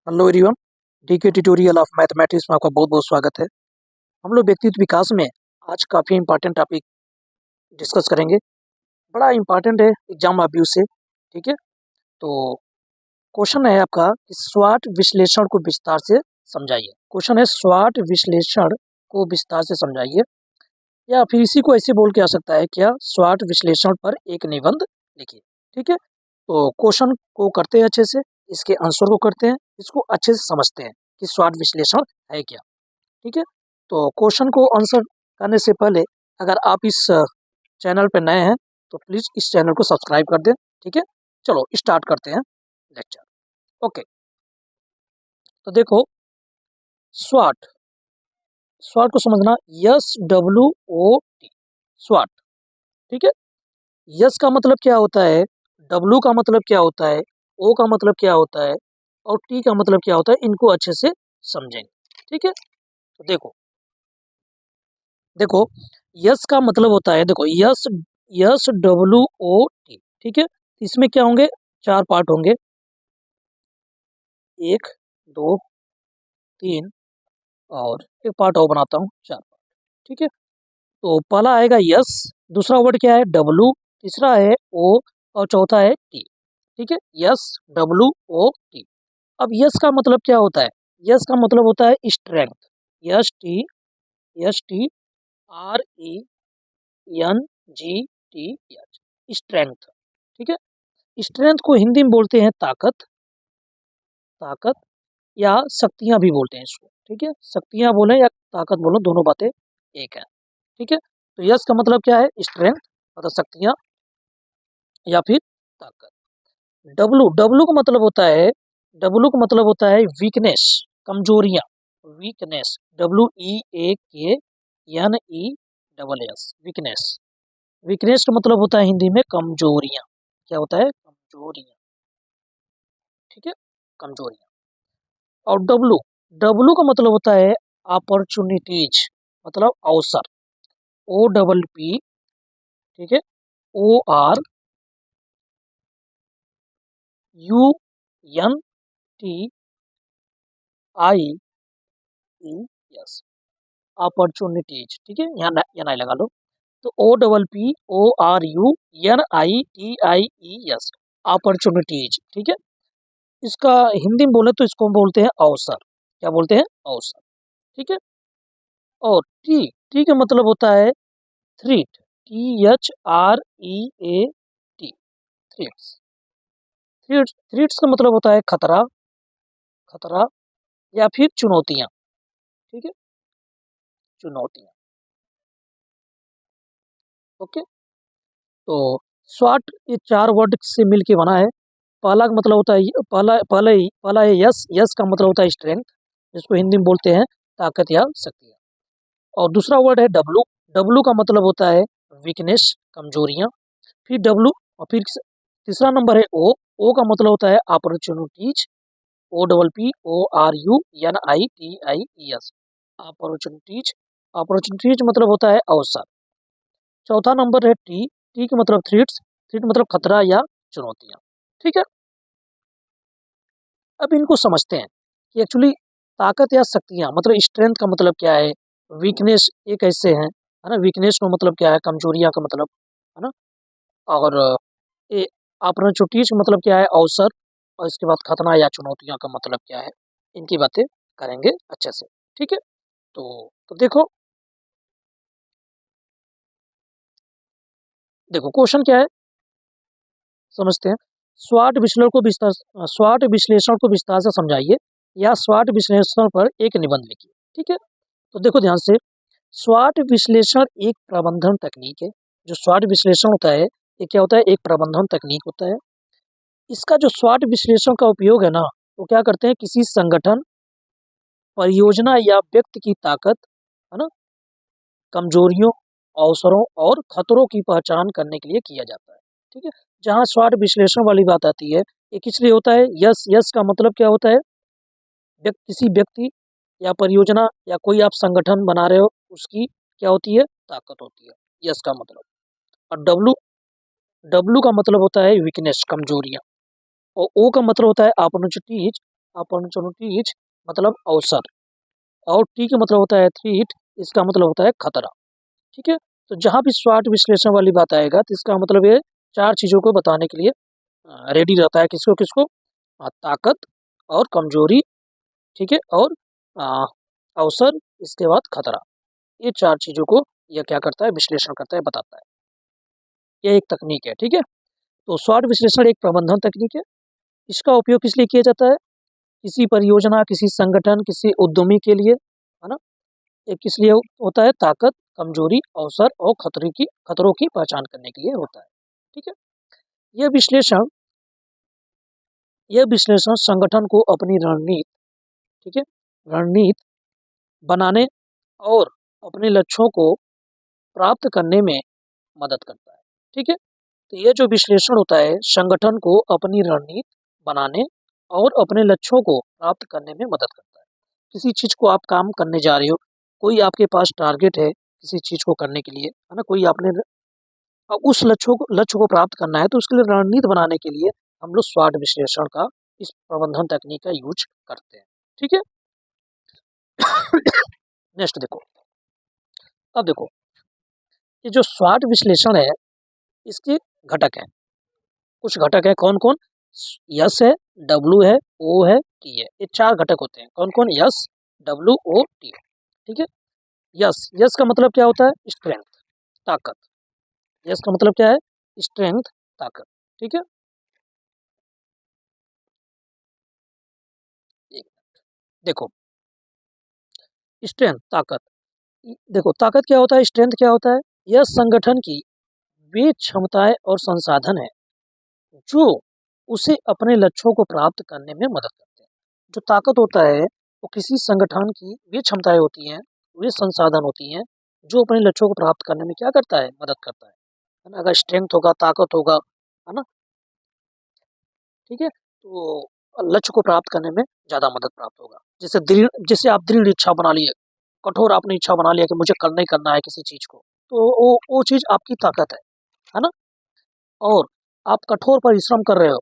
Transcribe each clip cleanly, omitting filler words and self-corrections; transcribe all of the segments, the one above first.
Hello everyone. DK tutorial of mathematics में आपका बहुत बहुत स्वागत है। हम लोग व्यक्तित्व विकास में आज काफ़ी इंपॉर्टेंट टॉपिक डिस्कस करेंगे। बड़ा इंपॉर्टेंट है एग्जाम आप व्यू से। ठीक है, तो क्वेश्चन है आपका कि स्वॉट विश्लेषण को विस्तार से समझाइए। क्वेश्चन है स्वॉट विश्लेषण को विस्तार से समझाइए, या फिर इसी को ऐसे बोल के आ सकता है क्या, स्वॉट विश्लेषण पर एक निबंध लिखिए। ठीक है, तो क्वेश्चन को करते हैं अच्छे से, इसके आंसर को करते हैं, इसको अच्छे से समझते हैं कि स्वॉट विश्लेषण है क्या। ठीक है, तो क्वेश्चन को आंसर करने से पहले अगर आप इस चैनल पर नए हैं तो प्लीज़ इस चैनल को सब्सक्राइब कर दें। ठीक है, चलो स्टार्ट करते हैं लेक्चर। ओके, तो देखो स्वॉट, स्वॉट को समझना, SWOT, स्वॉट। ठीक है, यस का मतलब क्या होता है, डब्लू का मतलब क्या होता है, ओ का मतलब क्या होता है और टी का मतलब क्या होता है, इनको अच्छे से समझेंगे। ठीक है, तो देखो देखो यस का मतलब होता है, देखो यस, SWOT। ठीक है, इसमें क्या होंगे, चार पार्ट होंगे, एक, दो, तीन और एक पार्ट और बनाता हूँ, चार पार्ट। ठीक है, तो पहला आएगा यस, दूसरा वर्ड क्या है डब्लू, तीसरा है ओ और चौथा है टी। ठीक है, SWOT। अब यस का मतलब क्या होता है, यस का मतलब होता है स्ट्रेंथ, STRENGTH, स्ट्रेंथ। ठीक है, स्ट्रेंथ को हिंदी में बोलते हैं ताकत, ताकत या शक्तियां भी बोलते हैं इसको। ठीक है, शक्तियां बोले या ताकत बोलो, दोनों बातें एक है। ठीक है, तो यस का मतलब क्या है, स्ट्रेंथ मतलब शक्तियां या फिर ताकत। डब्लू, डब्लू का मतलब होता है, डब्लू का मतलब होता है वीकनेस, कमजोरियां, वीकनेस, WEAKNESS, वीकनेस। वीकनेस का मतलब होता है हिंदी में कमजोरियां, क्या होता है, कमजोरियां। ठीक है, कमजोरियां। और डब्लू, डब्लू का मतलब होता है अपॉर्चुनिटीज, मतलब अवसर, OPP। ठीक है, ORUNTIES, अपॉर्चुनिटीज। ठीक है, यहाँ यहाँ नहीं लगा लो, तो OPPORUNITIES, अपॉर्चुनिटीज। ठीक है, इसका हिंदी में बोले तो इसको हम बोलते हैं अवसर, क्या बोलते हैं, अवसर। ठीक है, और टी, टी का मतलब होता है थ्रीट, THREAT, थ्रीट्स। थ्रीट्स, थ्रीट्स का मतलब होता है खतरा, खतरा या फिर चुनौतियां। ठीक है, चुनौतियां। ओके, तो स्वाट ये चार वर्ड से मिलके बना है। पहला का मतलब होता है, पहला है यस, यस का मतलब होता है स्ट्रेंथ, जिसको हिंदी में बोलते हैं ताकत या शक्तियाँ। और दूसरा वर्ड है डब्लू, डब्लू का मतलब होता है वीकनेस, कमजोरियाँ। फिर डब्लू, और फिर तीसरा नंबर है ओ, ओ का मतलब होता है अपॉर्चुनिटीज, OPPORUNITIES, अपॉर्चुनिटीज, अपॉर्चुनिटीज मतलब होता है अवसर। चौथा नंबर है टी, टी का मतलब थ्रेट्स, थ्रेट मतलब खतरा या चुनौतियां। ठीक है, अब इनको समझते हैं कि एक्चुअली ताकत या शक्तियां मतलब स्ट्रेंथ का मतलब क्या है, वीकनेस ये कैसे है ना, वीकनेस का मतलब क्या है, कमजोरियां का मतलब, है ना, और ये अपॉर्चुनिटीज का मतलब क्या है, अवसर, और इसके बाद खतरा या चुनौतियां का मतलब क्या है, इनकी बातें करेंगे अच्छे से। ठीक है, तो देखो, देखो क्वेश्चन क्या है, समझते हैं। स्वाट विश्लेषण को विस्तार, स्वाट विश्लेषण को विस्तार से समझाइए, या स्वाट विश्लेषण पर एक निबंध लिखिए। ठीक है, तो देखो ध्यान से, स्वाट विश्लेषण एक प्रबंधन तकनीक है। जो स्वाट विश्लेषण होता है ये क्या होता है, एक प्रबंधन तकनीक होता है। इसका जो स्वाट विश्लेषण का उपयोग है ना, वो क्या करते हैं, किसी संगठन, परियोजना या व्यक्ति की ताकत, है ना, कमजोरियों, अवसरों और खतरों की पहचान करने के लिए किया जाता है। ठीक है, जहाँ स्वाट विश्लेषण वाली बात आती है, ये किस लिए होता है, यस, यस का मतलब क्या होता है, किसी व्यक्ति या परियोजना या कोई आप संगठन बना रहे हो, उसकी क्या होती है, ताकत होती है, यस का मतलब। और डब्लू, डब्लू का मतलब होता है वीकनेस, कमजोरियां। और ओ का मतलब होता है अपॉर्चुनिटीज, अपॉर्चुनिटीज मतलब अवसर, और टी का मतलब होता है थ्रेट, इसका मतलब होता है खतरा। ठीक है, तो जहाँ भी स्वाट विश्लेषण वाली बात आएगा तो इसका मतलब ये चार चीज़ों को बताने के लिए रेडी रहता है। किसको किसको? ताकत और कमजोरी, ठीक है, और आ, अवसर, इसके बाद खतरा। ये चार चीज़ों को यह क्या करता है? विश्लेषण करता है, बताता है। यह एक तकनीक है। ठीक है, तो स्वाट विश्लेषण एक प्रबंधन तकनीक है। इसका उपयोग किस लिए किया जाता है? किसी परियोजना, किसी संगठन, किसी उद्यमी के लिए, है ना। ये किस लिए होता है? ताकत, कमजोरी, अवसर और खतरों की पहचान करने के लिए होता है। ठीक है, यह विश्लेषण यह विश्लेषण संगठन को अपनी रणनीति, ठीक है, रणनीति बनाने और अपने लक्ष्यों को प्राप्त करने में मदद करता है। ठीक है, तो यह जो विश्लेषण होता है संगठन को अपनी रणनीति बनाने और अपने लक्ष्यों को प्राप्त करने में मदद करता है। किसी चीज को आप काम करने जा रहे हो, कोई आपके पास टारगेट है किसी चीज को करने के लिए, है ना, कोई आपने उस लक्ष्य को प्राप्त करना है, तो उसके लिए रणनीति बनाने के लिए हम लोग स्वाट विश्लेषण का, इस प्रबंधन तकनीक का यूज करते हैं। ठीक है, नेक्स्ट देखो। अब देखो, ये जो स्वाट विश्लेषण है इसके घटक हैं, कुछ घटक है। कौन कौन? यस है, डब्ल्यू है, ओ है, टी है। ये चार घटक होते हैं। कौन कौन? Yes, W, O, T. ठीक है, यस, यस का मतलब क्या होता है? स्ट्रेंथ, ताकत। यस का मतलब क्या है? स्ट्रेंथ, ताकत। ठीक है, एक देखो, स्ट्रेंथ, ताकत। देखो, ताकत क्या होता है, स्ट्रेंथ क्या होता है? यह संगठन की वे क्षमताएं और संसाधन है जो उसे अपने लक्ष्यों को प्राप्त करने में मदद करते हैं। जो ताकत होता है वो किसी संगठन की वे क्षमताएं होती हैं, वे संसाधन होती हैं जो अपने लक्ष्यों को प्राप्त करने में क्या करता है? मदद करता है ना। अगर स्ट्रेंथ होगा, ताकत होगा, है ना, ठीक है, तो लक्ष्य को प्राप्त करने में ज्यादा मदद प्राप्त होगा। जैसे आप दृढ़ इच्छा बना लिए, कठोर आपने इच्छा बना लिया कि मुझे करना ही करना है किसी चीज को, तो वो चीज आपकी ताकत है ना। और आप कठोर परिश्रम कर रहे हो,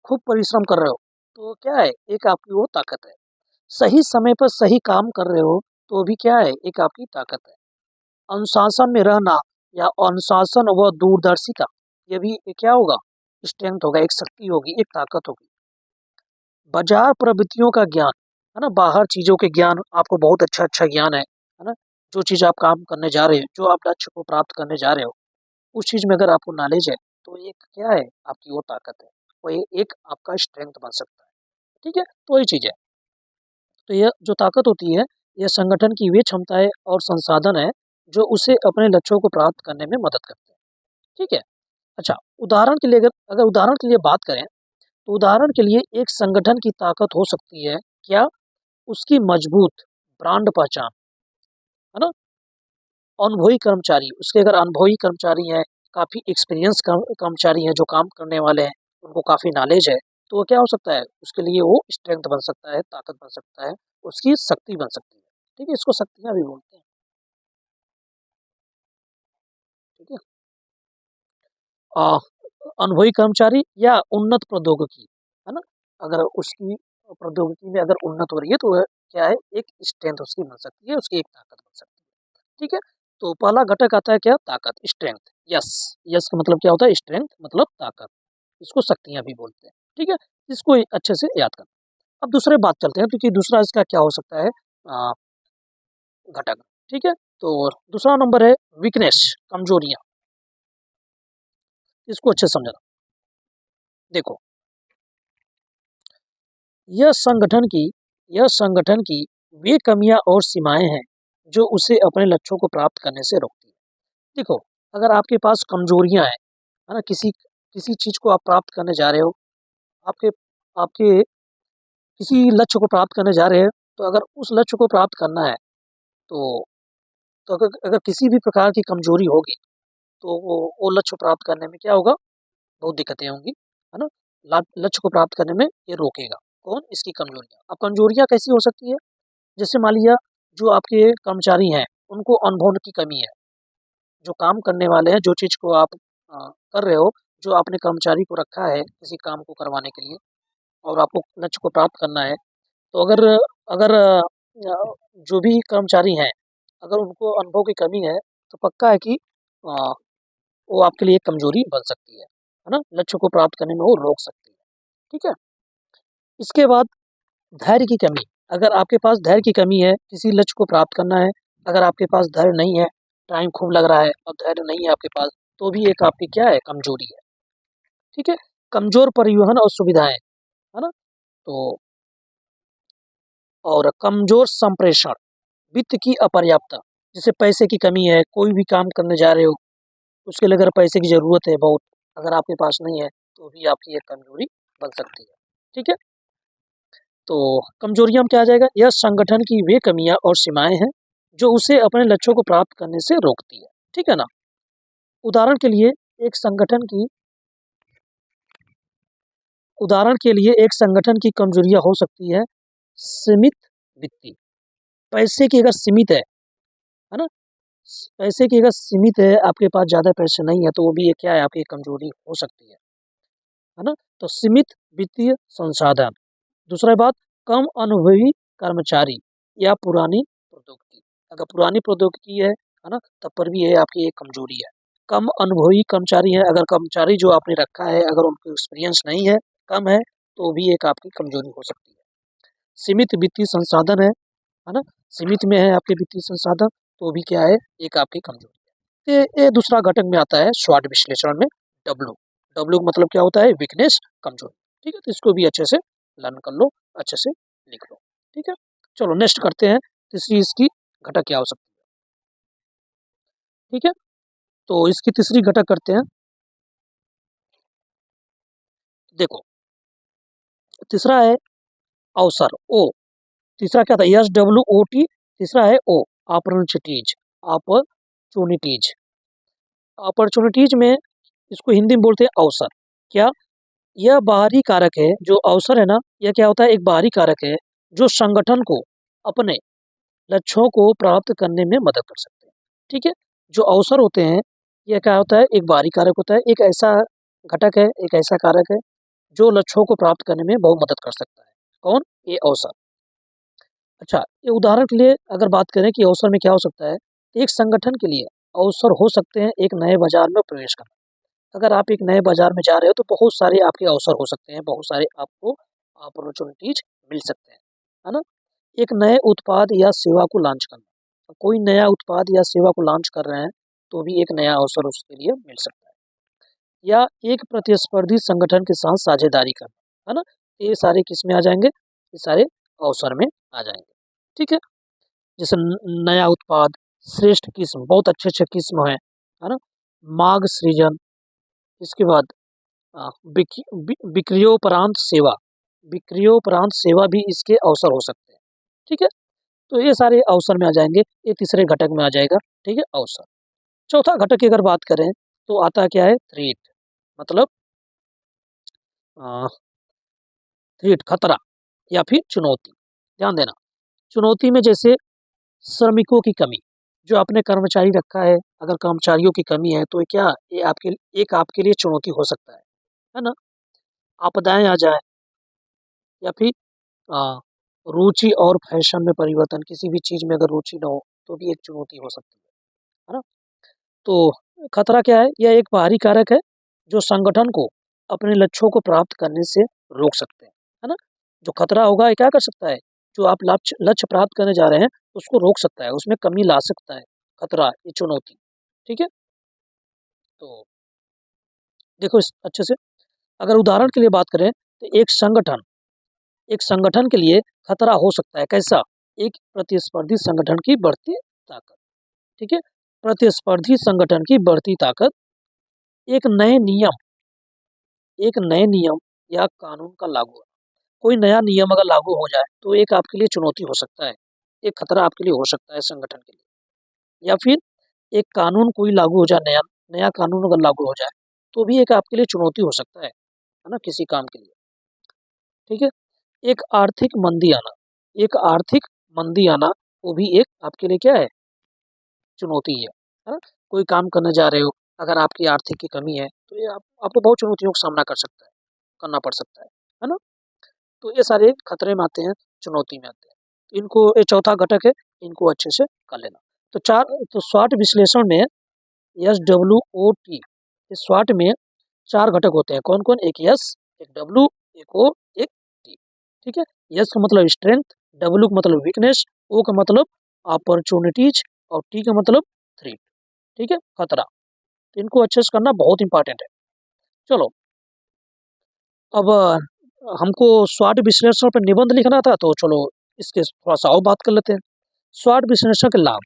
खूब परिश्रम कर रहे हो, तो क्या है? एक आपकी वो ताकत है। सही समय पर सही काम कर रहे हो, तो भी क्या है? एक आपकी ताकत है। अनुशासन में रहना या अनुशासन व दूरदर्शिता, ये भी एक क्या होगा? स्ट्रेंथ होगा, एक शक्ति होगी, एक ताकत होगी। बाजार प्रवृत्तियों का ज्ञान, है ना, बाहर चीजों के ज्ञान, आपको बहुत अच्छा अच्छा ज्ञान है ना। जो चीज आप काम करने जा रहे हो, जो आप लक्ष्य को प्राप्त करने जा रहे हो, उस चीज में अगर आपको नॉलेज है, तो एक क्या है? आपकी वो ताकत है, वो एक आपका स्ट्रेंथ बन सकता है। ठीक है, तो ये चीज है। तो यह जो ताकत होती है, यह संगठन की वे क्षमताएं और संसाधन है जो उसे अपने लक्ष्यों को प्राप्त करने में मदद करते हैं। ठीक है, अच्छा, उदाहरण के लिए अगर उदाहरण के लिए बात करें, तो उदाहरण के लिए एक संगठन की ताकत हो सकती है क्या? उसकी मजबूत ब्रांड पहचान, है ना। अनुभवी कर्मचारी, उसके अगर अनुभवी कर्मचारी हैं, काफी एक्सपीरियंस कर्मचारी हैं, जो काम करने वाले हैं, उनको काफी नॉलेज है, तो वो क्या हो सकता है? उसके लिए वो स्ट्रेंथ बन सकता है, ताकत बन सकता है, उसकी शक्ति बन सकती है। ठीक है, इसको शक्तियां भी बोलते हैं। ठीक है, आ, अनुभवी कर्मचारी या उन्नत प्रौद्योगिकी, है ना। अगर उसकी प्रौद्योगिकी में अगर उन्नत हो रही है, तो वह क्या है? एक स्ट्रेंथ उसकी बन सकती है, उसकी एक ताकत बन सकती है। ठीक है, तो पहला घटक आता है क्या? ताकत, स्ट्रेंथ। यस, यस का मतलब क्या होता है? स्ट्रेंथ मतलब ताकत, इसको शक्तियां भी बोलते हैं। ठीक है, इसको अच्छे से याद करना। अब दूसरे बात चलते हैं, क्योंकि दूसरा इसका क्या हो सकता है? आ, घटक। ठीक है, तो दूसरा नंबर है वीकनेस, कमजोरियां। इसको अच्छे से समझना। देखो, यह संगठन की यह संगठन की वे कमियां और सीमाएं हैं जो उसे अपने लक्ष्यों को प्राप्त करने से रोकती है। देखो, अगर आपके पास कमजोरियां हैं, है ना, किसी किसी चीज को आप प्राप्त करने जा रहे हो, आपके आपके किसी लक्ष्य को प्राप्त करने जा रहे हैं, तो अगर उस लक्ष्य को प्राप्त करना है, तो अगर किसी भी प्रकार की कमजोरी होगी, तो वो लक्ष्य प्राप्त करने में क्या होगा? बहुत दिक्कतें होंगी, है ना। लक्ष्य को प्राप्त करने में ये रोकेगा। कौन? इसकी कमजोरियां। अब कमजोरियां कैसी हो सकती है? जैसे मान लिया, जो आपके कर्मचारी हैं, उनको अनुभव की कमी है। जो काम करने वाले हैं, जो चीज को आप कर रहे हो, जो आपने कर्मचारी को रखा है किसी काम को करवाने के लिए, और आपको लक्ष्य को प्राप्त करना है, तो अगर अगर जो भी कर्मचारी हैं, अगर उनको अनुभव की कमी है, तो पक्का है कि वो आपके लिए एक कमजोरी बन सकती है ना? लक्ष्य को प्राप्त करने में वो रोक सकती है, ठीक है? इसके बाद धैर्य की कमी, अगर आपके पास धैर्य की कमी है, किसी लक्ष्य को प्राप्त करना है, अगर आपके पास धैर्य नहीं है, टाइम खूब लग रहा है और धैर्य नहीं है आपके पास, तो भी एक आपकी क्या है? कमजोरी है, ठीक है? कमजोर परिवहन और सुविधाएं, है ना? तो और कमजोर संप्रेषण, वित्त की अपर्याप्तता, जैसे पैसे की कमी है, कोई भी काम करने जा रहे हो, उसके लिए अगर पैसे की ज़रूरत है बहुत, अगर आपके पास नहीं है, तो भी आपकी एक कमजोरी बन सकती है, ठीक है? तो कमजोरियाँ में क्या आ जाएगा? यह संगठन की वे कमियाँ और सीमाएँ हैं, जो उसे अपने लक्ष्यों को प्राप्त करने से रोकती है, ठीक है ना? उदाहरण के लिए एक संगठन की उदाहरण के लिए एक संगठन की कमजोरियाँ हो सकती है, सीमित वित्तीय, पैसे की अगर सीमित है ना? पैसे की अगर सीमित है, आपके पास ज़्यादा पैसे नहीं है, तो वो भी ये क्या है? आपकी कमजोरी हो सकती है ना? तो सीमित वित्तीय संसाधन। दूसरा बात, कम अनुभवी कर्मचारी या पुरानी प्रौद्योगिकी। अगर पुरानी प्रौद्योगिकी है ना? तब पर भी ये आपकी एक कमजोरी है। कम अनुभवी कर्मचारी है, अगर कर्मचारी जो आपने रखा है, अगर उनको एक्सपीरियंस नहीं है, कम है, तो भी एक आपकी कमजोरी हो सकती है। सीमित वित्तीय संसाधन है ना? सीमित में है आपके वित्तीय संसाधन, तो भी क्या है? एक आपकी कमजोरी है। ये दूसरा घटक में आता है स्वॉट विश्लेषण में, डब्ल्यू। डब्ल्यू का मतलब क्या होता है? वीकनेस, कमजोरी, ठीक है? तो इसको भी अच्छे से लर्न कर लो, अच्छे से लिख लो, ठीक है? चलो नेक्स्ट करते हैं, तीसरी इसकी घटक क्या हो सकती है, ठीक है? तो इसकी तीसरी घटक करते हैं, देखो तीसरा है अवसर, ओ। तीसरा क्या था? Yes, W O T. तीसरा है ओ, अपॉर्चुनिटीज। अपॉर्चुनिटीज, अपॉर्चुनिटीज में इसको हिंदी में बोलते हैं अवसर। क्या? यह बाहरी कारक है, जो अवसर है ना, यह क्या होता है? एक बाहरी कारक है, जो संगठन को अपने लक्ष्यों को प्राप्त करने में मदद कर सकते हैं, ठीक है? जो अवसर होते हैं, यह क्या होता है? एक बाहरी कारक होता है, एक ऐसा घटक है, एक ऐसा कारक है, जो लक्ष्यों को प्राप्त करने में बहुत मदद कर सकता है। कौन? ये अवसर। अच्छा, ये उदाहरण के लिए अगर बात करें कि अवसर में क्या हो सकता है, तो एक संगठन के लिए अवसर हो सकते हैं एक नए बाजार में प्रवेश करना। अगर आप एक नए बाजार में जा रहे हो, तो बहुत सारे आपके अवसर हो सकते हैं, बहुत सारे आपको अपॉर्चुनिटीज मिल सकते हैं, है ना? एक नए उत्पाद या सेवा को लॉन्च करना, कोई नया उत्पाद या सेवा को लॉन्च कर रहे हैं, तो भी एक नया अवसर उसके लिए मिल सकता है। या एक प्रतिस्पर्धी संगठन के साथ साझेदारी करना, है ना? ये सारे किस में आ जाएंगे? ये सारे अवसर में आ जाएंगे, ठीक है? जैसे नया उत्पाद, श्रेष्ठ किस्म, बहुत अच्छे अच्छे किस्म है ना? मार्ग सृजन, इसके बाद बिक्रियोपरांत सेवा, बिक्रियोपरांत सेवा भी इसके अवसर हो सकते हैं, ठीक है? तो ये सारे अवसर में आ जाएंगे, ये तीसरे घटक में आ जाएगा, ठीक है? अवसर। चौथा घटक की अगर बात करें, तो आता क्या है? थ्रेट, मतलब थ्रेट, खतरा या फिर चुनौती। ध्यान देना, चुनौती में जैसे श्रमिकों की कमी, जो आपने कर्मचारी रखा है, अगर कर्मचारियों की कमी है, तो ये क्या, ये आपके लिए चुनौती हो सकता है ना? आपदाएं आ जाए, या फिर अ, रुचि और फैशन में परिवर्तन, किसी भी चीज़ में अगर रुचि ना हो, तो भी एक चुनौती हो सकती है ना? तो खतरा क्या है? यह एक बाहरी कारक है, जो संगठन को अपने लक्ष्यों को प्राप्त करने से रोक सकते हैं, है ना? जो खतरा होगा, ये क्या कर सकता है? जो आप लक्ष्य लक्ष्य प्राप्त करने जा रहे हैं, उसको रोक सकता है, उसमें कमी ला सकता है। खतरा, ये चुनौती, ठीक है? तो देखो इस अच्छे से, अगर उदाहरण के लिए बात करें, तो एक संगठन के लिए खतरा हो सकता है, कैसा? एक प्रतिस्पर्धी संगठन की बढ़ती ताकत, ठीक है? प्रतिस्पर्धी संगठन की बढ़ती ताकत, एक नए नियम या कानून का लागू होना। कोई नया नियम अगर लागू हो जाए, तो एक आपके लिए चुनौती हो सकता है, एक खतरा आपके लिए हो सकता है संगठन के लिए। या फिर एक कानून कोई लागू हो जाए, नया नया कानून अगर लागू हो जाए, तो भी एक आपके लिए चुनौती हो सकता है ना? किसी काम के लिए, ठीक है? एक आर्थिक मंदी आना, एक आर्थिक मंदी आना, वो भी एक आपके लिए क्या है? चुनौती है ना? कोई काम करने जा रहे हो, अगर आपकी आर्थिक की कमी है, तो ये आपको बहुत चुनौतियों का सामना करना पड़ सकता है ना? तो ये सारे खतरे में आते हैं। चुनौती में आते हैं। तो इनको, ये चौथा घटक है, इनको अच्छे से कर लेना। तो SWOT विश्लेषण में SWOT, इस SWOT में 4 घटक होते हैं। कौन-कौन? एक S, एक W, एक O, एक T। ठीक है? S का मतलब स्ट्रेंथ, W का मतलब वीकनेस, O का मतलब अपॉर्चुनिटीज और T का मतलब थ्रेट। ठीक है? खतरा। तो इनको अच्छे से करना बहुत इंपॉर्टेंट है। चलो, अब हमको SWOT विश्लेषण पर निबंध लिखना था, तो चलो इसके थोड़ा सा और बात कर लेते हैं। SWOT विश्लेषण के लाभ।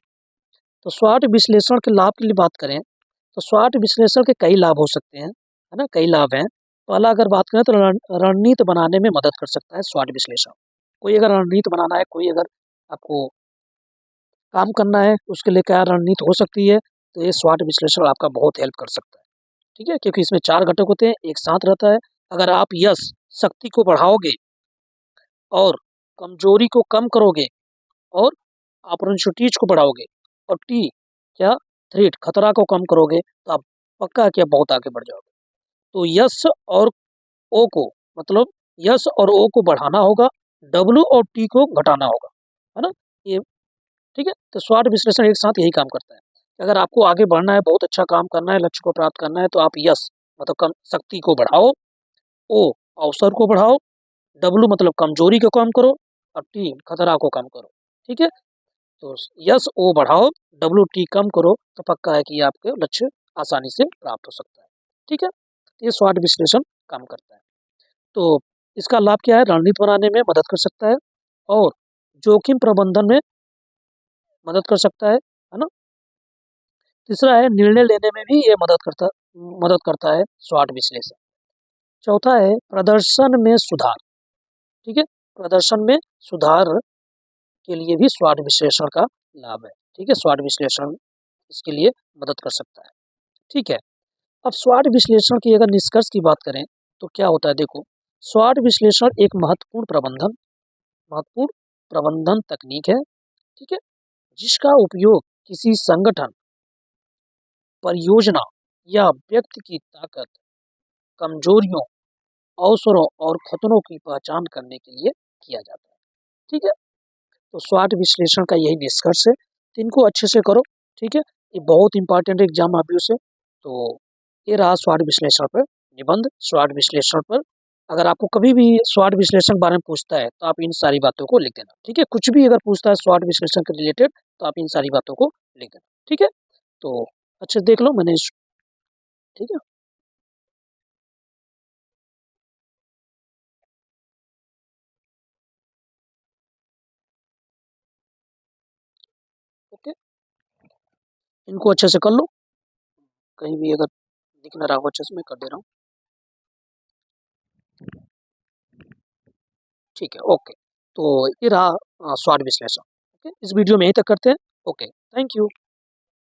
तो SWOT विश्लेषण के लाभ के लिए बात करें, तो SWOT विश्लेषण के कई लाभ हो सकते हैं, है ना? कई लाभ हैं। पहला अगर बात करें तो रणनीति बनाने में मदद कर सकता है SWOT विश्लेषण। कोई अगर रणनीति बनाना है, कोई अगर आपको काम करना है, उसके लिए क्या रणनीति हो सकती है, तो ये SWOT विश्लेषण आपका बहुत हेल्प कर सकता है। ठीक है? क्योंकि इसमें 4 घटक होते हैं, एक साथ रहता है। अगर आप यस, शक्ति को बढ़ाओगे और कमजोरी को कम करोगे और अपॉर्चुनिटीज को बढ़ाओगे और टी, क्या? थ्रेट, खतरा को कम करोगे, तो आप पक्का है कि आप बहुत आगे बढ़ जाओगे। तो यस और ओ को, मतलब यस और ओ को बढ़ाना होगा, डब्ल्यू और टी को घटाना होगा, है ना? ये ठीक है? तो SWOT विश्लेषण एक साथ यही काम करता है। अगर आपको आगे बढ़ना है, बहुत अच्छा काम करना है, लक्ष्य को प्राप्त करना है, तो आप यस मतलब कम शक्ति को बढ़ाओ, ओ अवसर को बढ़ाओ, डब्ल्यू मतलब कमजोरी को कम करो और टी खतरा को कम करो। ठीक है? तो यस ओ बढ़ाओ, डब्ल्यू टी कम करो, तो पक्का है कि आपके लक्ष्य आसानी से प्राप्त हो सकता है। ठीक है? ये SWOT विश्लेषण काम करता है। तो इसका लाभ क्या है? रणनीति बनाने में मदद कर सकता है और जोखिम प्रबंधन में मदद कर सकता है ना? तीसरा है निर्णय लेने में भी ये मदद करता है SWOT विश्लेषण। चौथा है प्रदर्शन में सुधार। ठीक है? प्रदर्शन में सुधार के लिए भी SWOT विश्लेषण का लाभ है। ठीक है? SWOT विश्लेषण इसके लिए मदद कर सकता है। ठीक है? अब SWOT विश्लेषण की अगर निष्कर्ष की बात करें, तो क्या होता है? देखो, SWOT विश्लेषण एक महत्वपूर्ण प्रबंधन तकनीक है। ठीक है? जिसका उपयोग किसी संगठन, परियोजना या व्यक्ति की ताकत, कमजोरियों, अवसरों और खतरों की पहचान करने के लिए किया जाता है। ठीक है? तो SWOT विश्लेषण का यही निष्कर्ष है। तो इनको अच्छे से करो। ठीक है? ये बहुत इंपॉर्टेंट एग्जाम अभी से। तो ये रहा SWOT विश्लेषण पर निबंध। SWOT विश्लेषण पर अगर आपको कभी भी SWOT विश्लेषण के बारे में पूछता है, तो आप इन सारी बातों को लिख देना। ठीक है? कुछ भी अगर पूछता है SWOT विश्लेषण के रिलेटेड, तो आप इन सारी बातों को लिख देना। ठीक है? तो अच्छे से देख लो मैंने ठीक है? ओके, इनको अच्छे से कर लो। कहीं भी अगर दिख ना रहा हो अच्छे से, मैं कर दे रहा हूँ। ठीक है, ओके। तो ये रहा SWOT विश्लेषण। ओके, इस वीडियो में यहीं तक करते हैं। Okay, thank you.